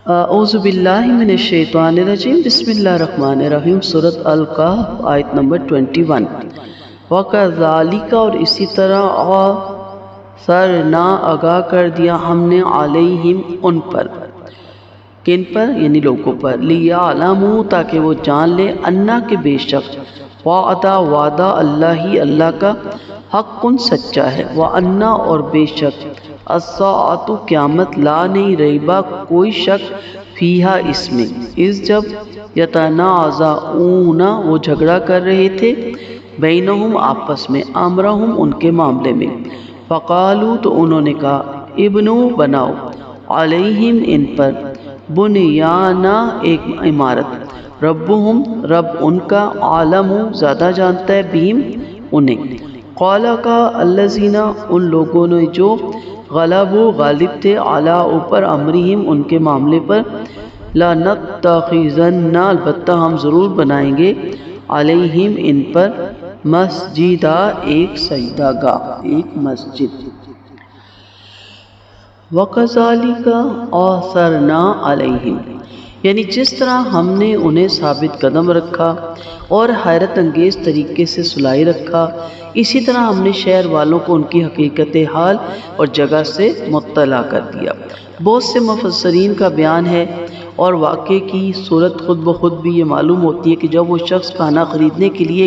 اعوذ باللہ من الشیطان الرجیم، بسم اللہ الرحمن الرحیم۔ سورۃ الکہف آیت نمبر 21۔ وَكَذَلِكَ، اور اسی طرح سرنا آگاہ کر دیا ہم نے علیہم ان پر، کن پر یعنی لوگوں پر، لِيَعْلَمُوا تاکہ وہ جان لے، انا کہ بے شک، وعدہ اللہ ہی اللہ کا، حق سچا ہے، وَأَنَّ اور بے شک، الساعۃ قیامت، لا نہیں ریبا کوئی شک، فیہا اس میں، اس جب یتنازعون وہ جھگڑا کر رہے تھے، بینہم آپس میں، امرہم ان کے معاملے میں، فقالو تو انہوں نے کہا، ابنو بناؤ، علیہم ان پر، بنیانا ایک عمارت، ربہم رب ان کا، عالم زیادہ جانتا ہے، بہم انہیں، قال کا الذین ان لوگوں نے جو، غلبوا غالب تھے، علی اوپر، امرہم ان کے معاملے پر، لنتخذن البتہ ہم ضرور بنائیں گے، علیہم ان پر، مسجدہ ایک سجدہ گاہ، ایک مسجد۔ وَكَذَلِكَ آثَرْنَا عَلَيْهِمْ، یعنی جس طرح ہم نے انہیں ثابت قدم رکھا اور حیرت انگیز طریقے سے سلائی رکھا، اسی طرح ہم نے شہر والوں کو ان کی حقیقت حال اور جگہ سے مطلع کر دیا۔ بہت سے مفسرین کا بیان ہے، اور واقعے کی صورت خود بخود بھی یہ معلوم ہوتی ہے کہ جب وہ شخص کھانا خریدنے کے لیے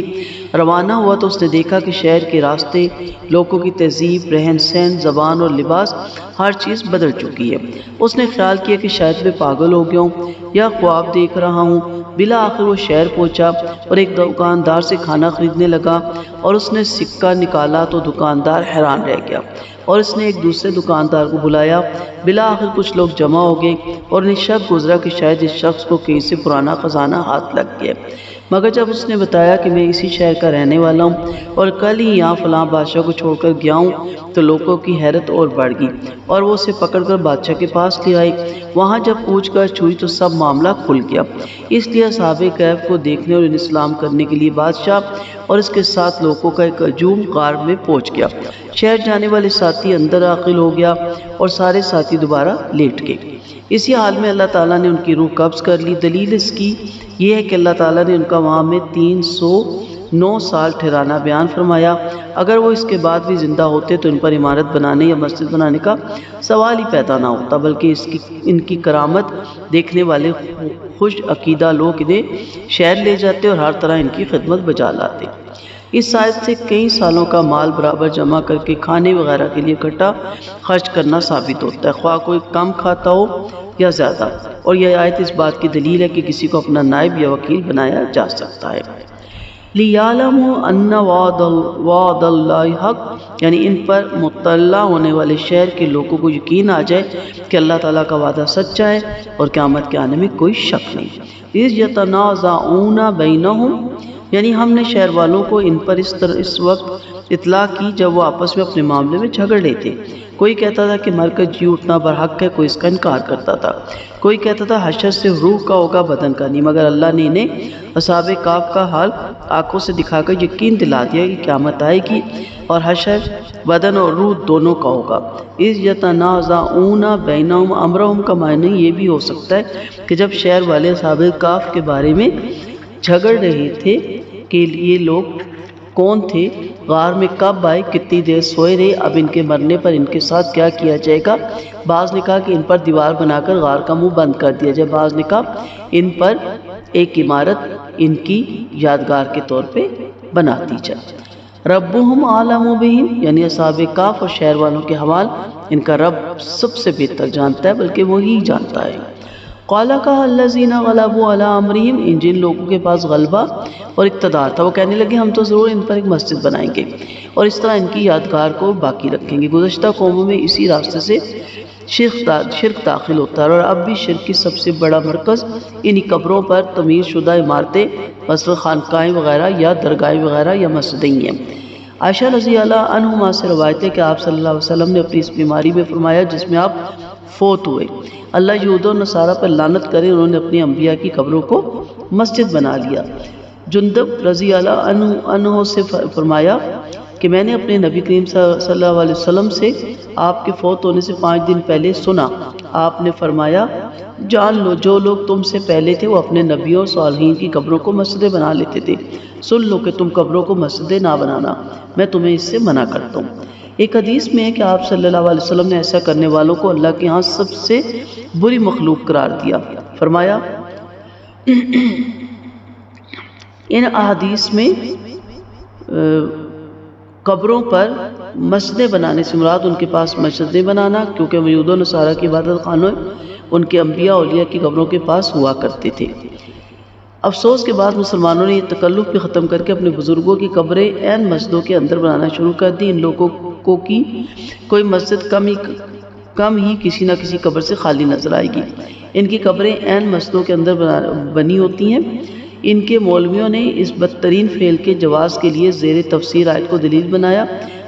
روانہ ہوا تو اس نے دیکھا کہ شہر کے راستے، لوگوں کی تہذیب، رہن سہن، زبان اور لباس، ہر چیز بدل چکی ہے۔ اس نے خیال کیا کہ شاید میں پاگل ہو گیا ہوں یا خواب دیکھ رہا ہوں۔ بالآخر وہ شہر پہنچا اور ایک دکاندار سے کھانا خریدنے لگا، اور اس نے سکہ نکالا تو دکاندار حیران رہ گیا، اور اس نے ایک دوسرے دکاندار کو بلایا۔ بالآخر کچھ لوگ جمع ہو گئے اور انہیں شک گزرا کہ شاید اس شخص کو کہیں سے پرانا خزانہ ہاتھ لگ گیا، مگر جب اس نے بتایا کہ میں اسی شہر کا رہنے والا ہوں اور کل ہی یہاں فلاں بادشاہ کو چھوڑ کر گیا ہوں، تو لوگوں کی حیرت اور بڑھ گئی اور وہ اسے پکڑ کر بادشاہ کے پاس لے آئے۔ وہاں جب پوچھ گچھ ہوئی تو سب معاملہ کھل گیا۔ اس لیے اصحاب کہف کو دیکھنے اور انہیں سلام کرنے کے لیے بادشاہ اور اس کے ساتھ لوگوں کا ایک ہجوم غار میں پہنچ گیا۔ شہر جانے والے ساتھی اندر داخل ہو گیا اور سارے ساتھی دوبارہ لیٹ گئے۔ اسی حال میں اللہ تعالیٰ نے ان کی روح قبض کر لی۔ دلیل اس کی یہ ہے کہ اللہ تعالیٰ نے ان کا وہاں میں 309 سال ٹھہرانا بیان فرمایا۔ اگر وہ اس کے بعد بھی زندہ ہوتے تو ان پر عمارت بنانے یا مسجد بنانے کا سوال ہی پیدا نہ ہوتا، بلکہ ان کی کرامت دیکھنے والے خوش عقیدہ لوگ انہیں شہر لے جاتے اور ہر طرح ان کی خدمت بجا لاتے۔ اس آیت سے کئی سالوں کا مال برابر جمع کر کے کھانے وغیرہ کے لیے اکٹھا خرچ کرنا ثابت ہوتا ہے، خواہ کوئی کم کھاتا ہو یا زیادہ، اور یہ آیت اس بات کی دلیل ہے کہ کسی کو اپنا نائب یا وکیل بنایا جا سکتا ہے۔ لِيَعْلَمُوا أَنَّ وعد اللہ حق، یعنی ان پر مطلع ہونے والے شہر کے لوگوں کو یقین آ جائے کہ اللہ تعالیٰ کا وعدہ سچا ہے اور قیامت کے آنے میں کوئی شک نہیں۔ اِذْ يَتَنَازَعُونَ بَيْنَهُمْ، یعنی ہم نے شہر والوں کو ان پر اس وقت اطلاع کی جب وہ آپس میں اپنے معاملے میں جھگڑ رہے تھے۔ کوئی کہتا تھا کہ مر کر جی اٹھنا برحق ہے، کوئی اس کا انکار کرتا تھا۔ کوئی کہتا تھا حشر سے روح کا ہوگا، بدن کا نہیں، مگر اللہ نے انہیں اصحاب کہف کا حال آنکھوں سے دکھا کر یقین دلا دیا کہ قیامت آئے گی اور حشر بدن اور روح دونوں کا ہوگا۔ اِذْ يَتَنَازَعُونَ بَيْنَهُمْ، امرہم کا معنی یہ بھی ہو سکتا ہے کہ جب شہر والے اصحاب کہف کے بارے میں جھگڑ رہے تھے کہ یہ لوگ کون تھے، غار میں کب آئے، کتنی دیر سوئے رہے، اب ان کے مرنے پر ان کے ساتھ کیا کیا جائے گا۔ بعض نے کہا کہ ان پر دیوار بنا کر غار کا منہ بند کر دیا جائے، بعض نے کہا ان پر ایک عمارت ان کی یادگار کے طور پہ بنا دی جائے۔ ربہم عالم بہم، یعنی اصحاب کہف اور شہر والوں کے حوال ان کا رب سب سے بہتر جانتا ہے، بلکہ وہی جانتا ہے۔ قال کہا الذین غلبوا علی امرہم، ان جن لوگوں کے پاس غلبہ اور اقتدار تھا وہ کہنے لگے ہم تو ضرور ان پر ایک مسجد بنائیں گے اور اس طرح ان کی یادگار کو باقی رکھیں گے۔ گزشتہ قوموں میں اسی راستے سے شرک داخل ہوتا ہے، اور اب بھی شرک کی سب سے بڑا مرکز انہی قبروں پر تعمیر شدہ عمارتیں، مثلا خانقاہیں وغیرہ یا درگاہیں وغیرہ یا مسجدیں ہیں۔ عائشہ رضی اللہ عنہما سے روایت ہے کہ آپ صلی اللہ علیہ وسلم نے اپنی اس بیماری میں فرمایا جس میں آپ فوت ہوئے، اللہ یہود و نصارہ پر لعنت کرے، انہوں نے اپنی انبیاء کی قبروں کو مسجد بنا لیا۔ جندب رضی اللہ عنہ سے فرمایا کہ میں نے اپنے نبی کریم صلی اللہ علیہ وسلم سے آپ کے فوت ہونے سے 5 دن پہلے سنا۔ آپ نے فرمایا جان لو جو لوگ تم سے پہلے تھے وہ اپنے نبیوں صالحین کی قبروں کو مسجدیں بنا لیتے تھے، سن لو کہ تم قبروں کو مسجدیں نہ بنانا، میں تمہیں اس سے منع کرتا ہوں۔ ایک حدیث میں ہے کہ آپ صلی اللہ علیہ وسلم نے ایسا کرنے والوں کو اللہ کے ہاں سب سے بری مخلوق قرار دیا۔ فرمایا ان احادیث میں قبروں پر مسجدیں بنانے سے مراد ان کے پاس مسجدیں بنانا، کیونکہ یہود و نصارہ کی عبادت خانوں ان کے انبیاء اولیاء کی قبروں کے پاس ہوا کرتے تھے۔ افسوس کے بعد مسلمانوں نے یہ تکلف بھی ختم کر کے اپنے بزرگوں کی قبریں عین مسجدوں کے اندر بنانا شروع کر دی۔ ان لوگوں کو کی کوئی مسجد کم ہی کسی نہ کسی قبر سے خالی نظر آئے گی۔ ان کی قبریں عین مسجدوں کے اندر بنی ہوتی ہیں۔ ان کے مولویوں نے اس بدترین فعل کے جواز کے لیے زیر تفسیر آیت کو دلیل بنایا،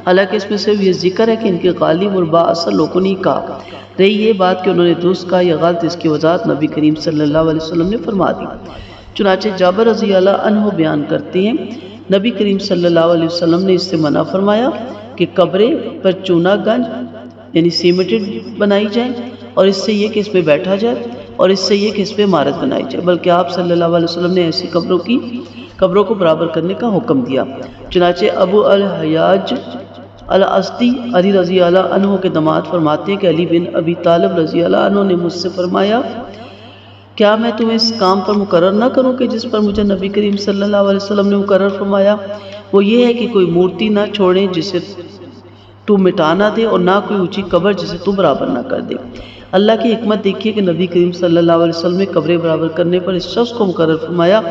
حالانکہ اس میں صرف یہ ذکر ہے کہ ان کے غالب اور بااثر لوگوں نے کہا۔ رہی یہ بات کہ انہوں نے درست کہا یا غلط، اس کی وضاحت نبی کریم صلی اللہ علیہ وسلم نے فرما دی۔ چنانچہ جابر رضی اللہ عنہ بیان کرتے ہیں نبی کریم صلی اللہ علیہ وسلم نے اس سے منع فرمایا کہ قبریں پر چونا گنج یعنی سیمنٹڈ بنائی جائیں، اور اس سے یہ کہ اس پہ بیٹھا جائے، اور اس سے یہ کہ اس پہ عمارت بنائی جائے، بلکہ آپ صلی اللہ علیہ وسلم نے ایسی قبروں کو برابر کرنے کا حکم دیا۔ چنانچہ ابو الحیاج الاسدی علی رضی اللہ عنہ کے داماد فرماتے ہیں کہ علی بن ابی طالب رضی اللہ عنہ نے مجھ سے فرمایا کیا میں تمہیں اس کام پر مقرر نہ کروں کہ جس پر مجھے نبی کریم صلی اللہ علیہ وسلم نے مقرر فرمایا؟ وہ یہ ہے کہ کوئی مورتی نہ چھوڑیں جسے تو مٹا نہ دے، اور نہ کوئی اونچی قبر جسے تو برابر نہ کر دے۔ اللہ کی حکمت دیکھیے کہ نبی کریم صلی اللہ علیہ وسلم نے قبریں برابر کرنے پر اس شخص کو مقرر فرمایا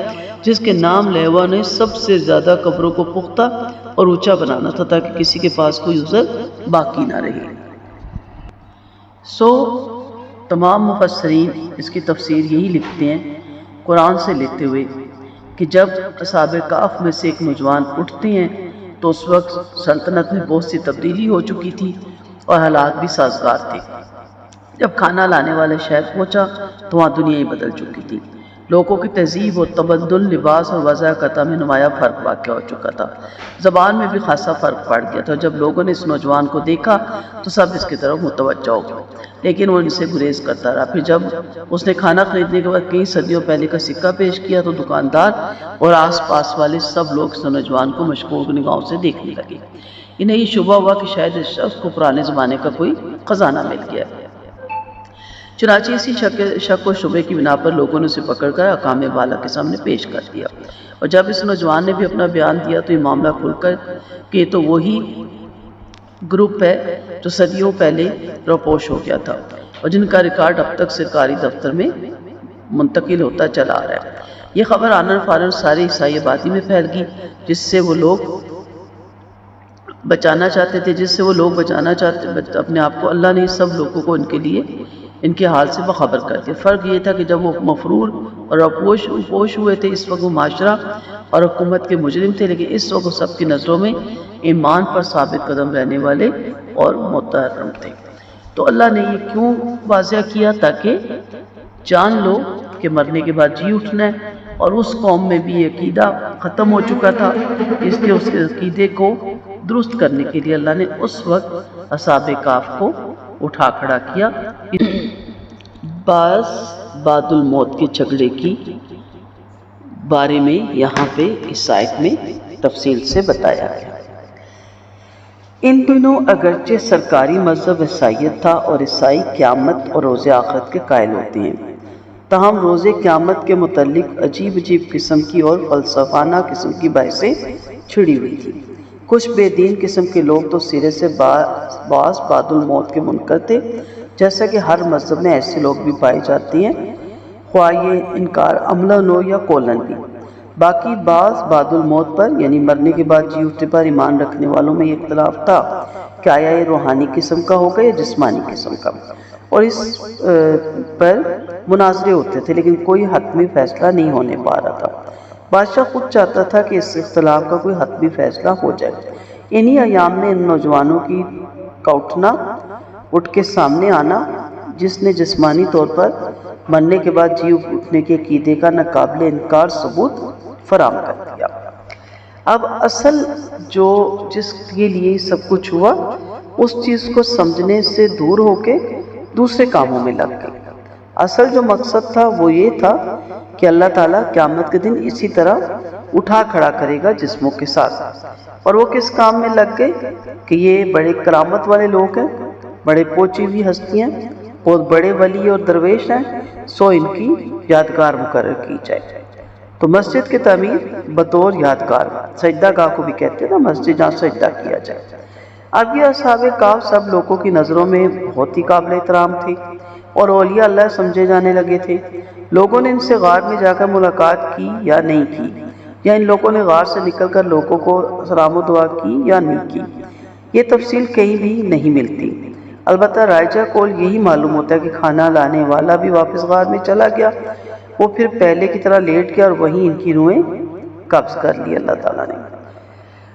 جس کے نام لیوا نے سب سے زیادہ قبروں کو پختہ اور اونچا بنانا تھا، تاکہ کسی کے پاس کوئی عذر باقی نہ رہے۔ تمام مفسرین اس کی تفسیر یہی لکھتے ہیں قرآن سے لیتے ہوئے کہ جب اصحاب کہف میں سے ایک نوجوان اٹھتے ہیں تو اس وقت سلطنت میں بہت سی تبدیلی ہو چکی تھی اور حالات بھی سازگار تھے۔ جب کھانا لانے والے شہر پہنچا تو وہاں دنیا ہی بدل چکی تھی۔ لوگوں کی تہذیب و تبدل، لباس اور وضع قطع میں نمایاں فرق واقع ہو چکا تھا۔ زبان میں بھی خاصا فرق پڑ گیا تھا۔ جب لوگوں نے اس نوجوان کو دیکھا تو سب اس کی طرف متوجہ ہو گئے، لیکن وہ ان سے گریز کرتا رہا۔ پھر جب اس نے کھانا خریدنے کے بعد کئی صدیوں پہلے کا سکہ پیش کیا تو دکاندار اور آس پاس والے سب لوگ اس نوجوان کو مشکوک نگاہوں سے دیکھنے لگے۔ انہیں یہ شبہ ہوا کہ شاید اس شخص کو پرانے زمانے کا کوئی خزانہ مل گیا ہے۔ چنانچہ اسی شک و شبے کی بنا پر لوگوں نے اسے پکڑ کر حکام بالا کے سامنے پیش کر دیا، اور جب اس نوجوان نے بھی اپنا بیان دیا تو یہ معاملہ کھل کر کہ تو وہی گروپ ہے جو صدیوں پہلے روپوش ہو گیا تھا اور جن کا ریکارڈ اب تک سرکاری دفتر میں منتقل ہوتا چلا آ رہا ہے۔ یہ خبر آنن فارن سارے عیسائی آبادی میں پھیل گئی، جس سے وہ لوگ بچانا چاہتے اپنے آپ کو۔ اللہ نے سب لوگوں کو ان کے حال سے باخبر کر دیا۔ فرق یہ تھا کہ جب وہ مفرور اور روپوش ہوئے تھے اس وقت وہ معاشرہ اور حکومت کے مجرم تھے، لیکن اس وقت وہ سب کی نظروں میں ایمان پر ثابت قدم رہنے والے اور محترم تھے۔ تو اللہ نے یہ کیوں واضح کیا؟ تاکہ جان لو کہ مرنے کے بعد جی اٹھنا ہے، اور اس قوم میں بھی یہ عقیدہ ختم ہو چکا تھا، اس لیے اس کے عقیدے کو درست کرنے کے لیے اللہ نے اس وقت اصحاب کہف کو اٹھا کھڑا کیا۔ بعد الموت کے جھگڑے کی بارے میں یہاں پہ اس آیت میں تفصیل سے بتایا گیا۔ ان دنوں اگرچہ سرکاری مذہب عیسائیت تھا اور عیسائی قیامت اور روز آخرت کے قائل ہوتے ہیں، تاہم روز قیامت کے متعلق عجیب قسم کی اور فلسفانہ قسم کی بحثیں چھڑی ہوئی تھی۔ کچھ بے دین قسم کے لوگ تو سرے سے بعد الموت کے منکر تھے، جیسا کہ ہر مذہب میں ایسے لوگ بھی پائے جاتے ہیں، خواہ یہ انکار عملاً ہو یا قولاً بھی۔ باقی بعد الموت پر یعنی مرنے کے بعد جی اٹھنے پر ایمان رکھنے والوں میں یہ اختلاف تھا کہ آیا یہ روحانی قسم کا ہوگا یا جسمانی قسم کا، اور اس پر مناظرے ہوتے تھے، لیکن کوئی حتمی فیصلہ نہیں ہونے پا رہا تھا۔ بادشاہ خود چاہتا تھا کہ اس اختلاف کا کوئی حتمی فیصلہ ہو جائے۔ انہی ایام میں ان نوجوانوں کا اٹھ کے سامنے آنا جس نے جسمانی طور پر مرنے کے بعد جی اٹھنے کے عقیدے کا ناقابل انکار ثبوت فراہم کر دیا۔ اب اصل جس کے لیے سب کچھ ہوا اس چیز کو سمجھنے سے دور ہو کے دوسرے کاموں میں لگ گئے۔ اصل جو مقصد تھا وہ یہ تھا کہ اللہ تعالیٰ قیامت کے دن اسی طرح اٹھا کھڑا کرے گا جسموں کے ساتھ۔ اور وہ کس کام میں لگ گئے کہ یہ بڑے کرامت والے لوگ ہیں، بڑے پہنچی ہوئی ہستیاں، بہت بڑے ولی اور درویش ہیں، سو ان کی یادگار مقرر کی جائے۔ تو مسجد کی تعمیر بطور یادگار، سجدہ گاہ کو بھی کہتے ہیں نا مسجد جہاں سجدہ کیا جائے۔ اب یہ اصحاب کہف سب لوگوں کی نظروں میں بہت ہی قابل احترام تھے اور اولیاء اللہ سمجھے جانے لگے تھے۔ لوگوں نے ان سے غار میں جا کر ملاقات کی یا نہیں کی، یا ان لوگوں نے غار سے نکل کر لوگوں کو سلام و دعا کی یا نہیں کی، یہ تفصیل کہیں بھی نہیں ملتی۔ البتہ رائجہ قول یہی معلوم ہوتا ہے کہ کھانا لانے والا بھی واپس غار میں چلا گیا، وہ پھر پہلے کی طرح لیٹ گیا اور وہیں ان کی روحیں قبض کر لی اللہ تعالیٰ نے۔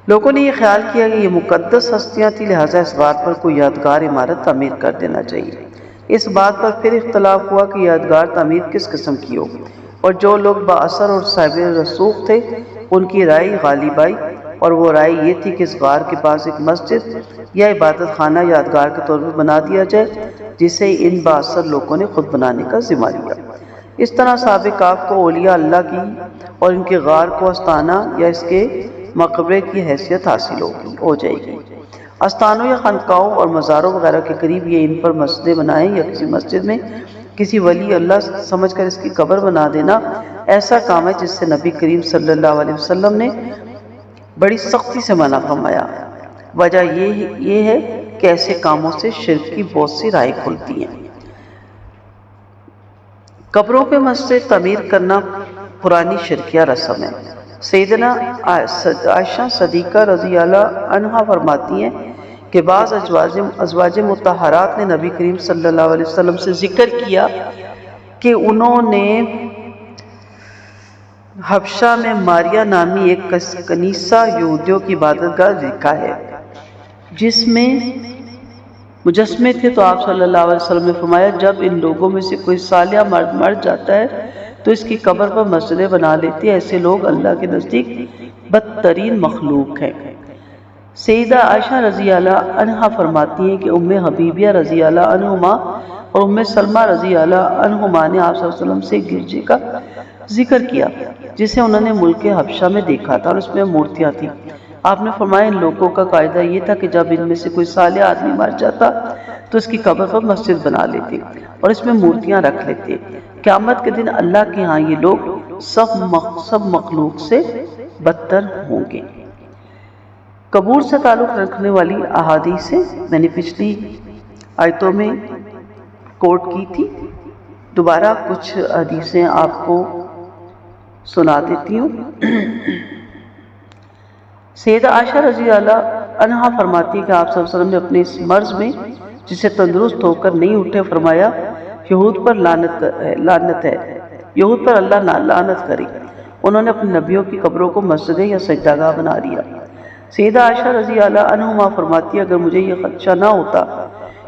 لوگوں نے یہ خیال کیا کہ یہ مقدس ہستیاں تھیں، لہٰذا اس غار پر کوئی یادگار عمارت تعمیر کر دینا چاہیے۔ اس بات پر پھر اختلاف ہوا کہ یادگار تعمیر کس قسم کی ہو، اور جو لوگ بااثر اور صاحب رسوخ تھے ان کی رائے غالب آئی، اور وہ رائے یہ تھی کہ اس غار کے پاس ایک مسجد یا عبادت خانہ یادگار کے طور پر بنا دیا جائے، جسے ان بااثر لوگوں نے خود بنانے کا ذمہ لیا۔ اس طرح اصحاب کہف کو اولیاء اللہ کی اور ان کے غار کو استانہ یا اس کے مقبرے کی حیثیت حاصل ہو جائے گی۔ استانوں یا خانقاہوں اور مزاروں وغیرہ کے قریب یہ ان پر مسجدیں بنائیں یا کسی مسجد میں کسی ولی اللہ سمجھ کر اس کی قبر بنا دینا ایسا کام ہے جس سے نبی کریم صلی اللہ علیہ وسلم نے بڑی سختی سے منع فرمایا۔ وجہ یہ ہے کہ ایسے کاموں سے شرک کی بہت سی راہیں کھلتی ہیں۔ قبروں پہ مسجد تعمیر کرنا پرانی شرکیہ رسم ہے۔ سیدنا عائشہ صدیقہ رضی اللہ عنہا فرماتی ہیں کہ بعض ازواج مطہرات نے نبی کریم صلی اللہ علیہ وسلم سے ذکر کیا کہ انہوں نے حبشہ میں ماریا نامی ایک کنیسہ یہودیوں کی عبادت گاہ دیکھا ہے جس میں مجسمے تھے، تو آپ صلی اللہ علیہ وسلم نے فرمایا جب ان لوگوں میں سے کوئی صالح مرد مر جاتا ہے تو اس کی قبر پر مسجدیں بنا لیتے ہیں، ایسے لوگ اللہ کے نزدیک بدترین مخلوق ہیں۔ سیدہ عائشہ رضی اللہ عنہا فرماتی ہیں کہ ام حبیبیہ رضی اللہ عنہما اور ام سلمہ رضی اللہ عنہما نے آپ صلی اللہ علیہ وسلم سے گرجے کا ذکر کیا جسے انہوں نے ملک حبشہ میں دیکھا تھا اور اس میں مورتیاں تھیں۔ آپ نے فرمایا ان لوگوں کا قاعدہ یہ تھا کہ جب ان میں سے کوئی صالح آدمی مر جاتا تو اس کی قبر پر مسجد بنا لیتے اور اس میں مورتیاں رکھ لیتے۔ قیامت کے دن اللہ کے ہاں یہ لوگ سب مخلوق سے بدتر ہوں گے۔ قبور سے تعلق رکھنے والی احادیث سے میں نے پچھلی آیتوں میں کوٹ کی تھی، دوبارہ کچھ حدیثیں آپ کو سنا دیتی ہوں۔ سیدہ عائشہ رضی اللہ عنہا فرماتی ہے کہ آپ صلی اللہ علیہ وسلم نے اپنے اس مرض میں جسے تندرست ہو کر نہیں اٹھے فرمایا یہود پر لعنت ہے، یہود پر اللہ لعنت کرے، انہوں نے اپنے نبیوں کی قبروں کو مسجدیں یا سجدہ گاہ بنا لیا۔ سیدہ عائشہ رضی اللہ عنہما فرماتی ہے اگر مجھے یہ خدشہ نہ ہوتا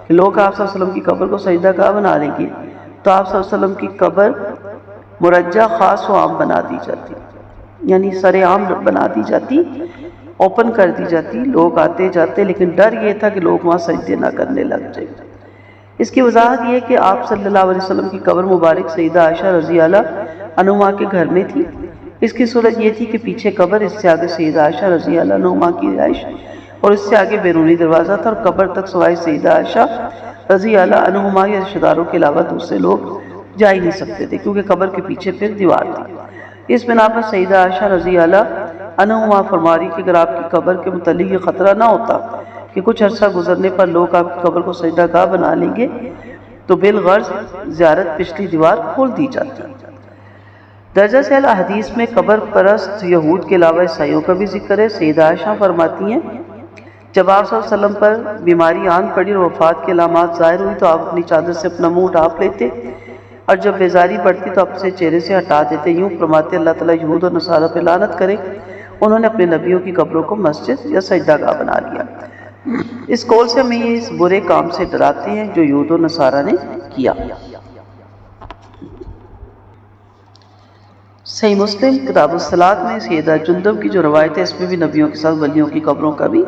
کہ لوگ آپ صلی اللہ علیہ وسلم کی قبر کو سجدہ گاہ بنا لیں گے تو آپ صلی اللہ علیہ وسلم کی قبر مرجع خاص و عام بنا دی جاتی، یعنی سر عام بنا دی جاتی، اوپن کر دی جاتی، لوگ آتے جاتے، لیکن ڈر یہ تھا کہ لوگ وہاں سجدے نہ کرنے لگ جائیں۔ اس کی وضاحت یہ کہ آپ صلی اللہ علیہ وسلم کی قبر مبارک سیدہ عائشہ رضی اللہ عنہا کے گھر میں تھی۔ اس کی صورت یہ تھی کہ پیچھے قبر، اس سے آگے سیدہ عائشہ رضی اللہ عنہا کی رہائش اور اس سے آگے بیرونی دروازہ تھا، اور قبر تک سوائے سیدہ عائشہ رضی اللہ عنہا یا رشتہ داروں کے علاوہ دوسرے لوگ جا ہی نہیں سکتے تھے کیونکہ قبر کے پیچھے پھر دیوار تھی۔ اس بنا پر سیدہ عائشہ رضی اللہ عنہا فرما رہی کہ اگر آپ کی قبر کے متعلق یہ خطرہ نہ ہوتا کہ کچھ عرصہ گزرنے پر لوگ آپ کی قبر کو سجدہ گاہ بنا لیں گے تو بالغرض زیارت پچھلی دیوار کھول دی جاتی۔ درجہ ذیل احادیث میں قبر پرست یہود کے علاوہ عیسائیوں کا بھی ذکر ہے۔ سیدہ عائشہ فرماتی ہیں جب آپ صلی اللہ علیہ وسلم پر بیماری آن پڑی اور وفات کی علامات ظاہر ہوئی تو آپ اپنی چادر سے اپنا منہ ڈھانپ لیتے اور جب بیزاری بڑھتی تو اپنے چہرے سے ہٹا دیتے، یوں فرماتے اللہ تعالیٰ یہود اور نصارہ پہ لعنت کرے، انہوں نے اپنے نبیوں کی قبروں کو مسجد یا سجدہ گاہ بنا لیا۔ اس قول سے ہمیں یہ اس برے کام سے ڈراتے ہیں جو یہود و نصارہ نے کیا۔ صحیح مسلم کتاب الصلاۃ میں سیدہ جندب کی جو روایت ہے اس میں بھی نبیوں کے ساتھ ولیوں کی قبروں کا بھی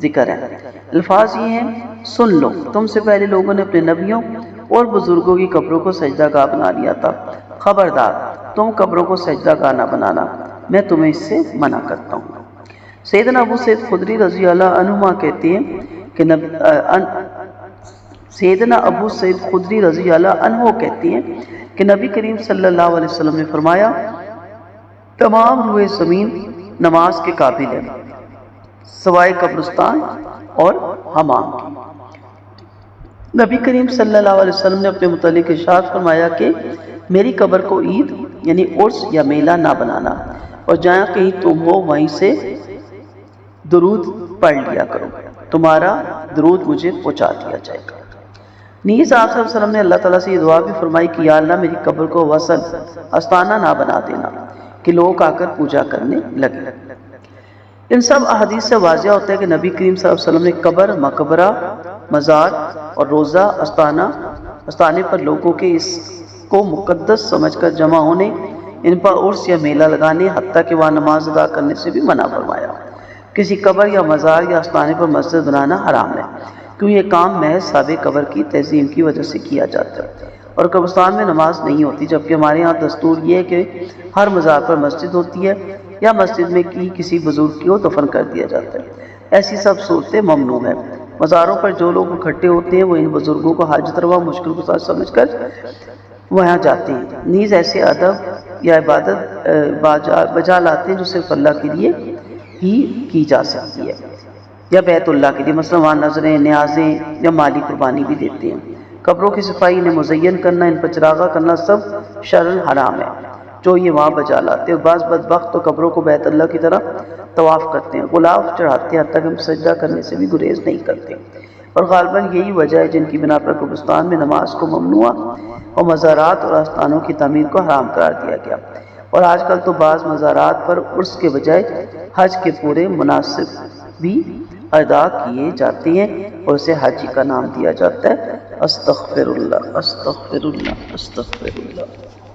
ذکر ہے۔ الفاظ یہ ہیں، سن لو، تم سے پہلے لوگوں نے اپنے نبیوں اور بزرگوں کی قبروں کو سجدہ گاہ بنا لیا تھا، خبردار تم قبروں کو سجدہ گاہ نہ بنانا، میں تمہیں اس سے منع کرتا ہوں۔ سیدنا ابو سعید خدری رضی اللہ عنہما کہتے ہیں کہ سیدنا ابو سعید خدری رضی اللہ عنہ کہتے ہیں کہ نبی کریم صلی اللہ علیہ وسلم نے فرمایا، تمام روئے زمین نماز کے قابل ہے سوائے قبرستان اور حمام کی۔ نبی کریم صلی اللہ علیہ وسلم نے اپنے متعلق ارشاد فرمایا کہ میری قبر کو عید یعنی عرس یا میلہ نہ بنانا، اور جہاں کہیں تم ہو وہیں سے درود پڑھ لیا کرو، تمہارا درود مجھے پہنچا دیا جائے گا۔ نیز آپ صلی اللہ علیہ وسلم نے اللہ تعالیٰ سے یہ دعا بھی فرمائی کہ یا اللہ میری قبر کو وصل آستانہ نہ بنا دینا کہ لوگ آ کر پوجا کرنے لگے۔ ان سب احادیث سے واضح ہوتا ہے کہ نبی کریم صلی اللہ علیہ وسلم نے قبر، مقبرہ، مزار اور روضہ آستانے پر لوگوں کے اس کو مقدس سمجھ کر جمع ہونے، ان پر عرس یا میلہ لگانے، حتیٰ کہ وہاں نماز ادا کرنے سے بھی منع فرمایا۔ کسی قبر یا مزار یا آستانے پر مسجد بنانا حرام ہے، کیوں یہ کام محض صاحب قبر کی تعظیم کی وجہ سے کیا جاتا ہے، اور قبرستان میں نماز نہیں ہوتی، جبکہ ہمارے یہاں دستور یہ ہے کہ ہر مزار پر مسجد ہوتی ہے یا مسجد میں کسی بزرگ کو دفن کر دیا جاتا ہے۔ ایسی سب صورتیں ممنوع ہیں۔ مزاروں پر جو لوگ اکٹھے ہوتے ہیں وہ ان بزرگوں کو حاجت روا مشکل گزار سمجھ کر وہاں جاتے ہیں، نیز ایسے ادب یا عبادت بجا لاتے ہیں جو صرف اللہ کے لیے ہی کی جا سکتی ہے یا بیت اللہ کے لیے، مثلا وہاں نظریں، نیازیں یا مالی قربانی بھی دیتے ہیں۔ قبروں کی صفائی، انہیں مزین کرنا، ان پر چراغاں کرنا سب شرعاً حرام ہے جو یہ وہاں بجا لاتے ہیں، اور بعض بدبخت تو قبروں کو بیت اللہ کی طرح طواف کرتے ہیں، غلاف چڑھاتے ہیں، حتیٰ کہ ہم سجدہ کرنے سے بھی گریز نہیں کرتے، اور غالباً یہی وجہ ہے جن کی بنا پر قبرستان میں نماز کو ممنوع اور مزارات اور آستانوں کی تعمیر کو حرام قرار دیا گیا۔ اور آج کل تو بعض مزارات پر عرس کے بجائے حج کے پورے مناسب بھی ادا کیے جاتے ہیں اور اسے حج کا نام دیا جاتا ہے۔ استغفر اللہ، استغفر اللہ، استغفر اللہ۔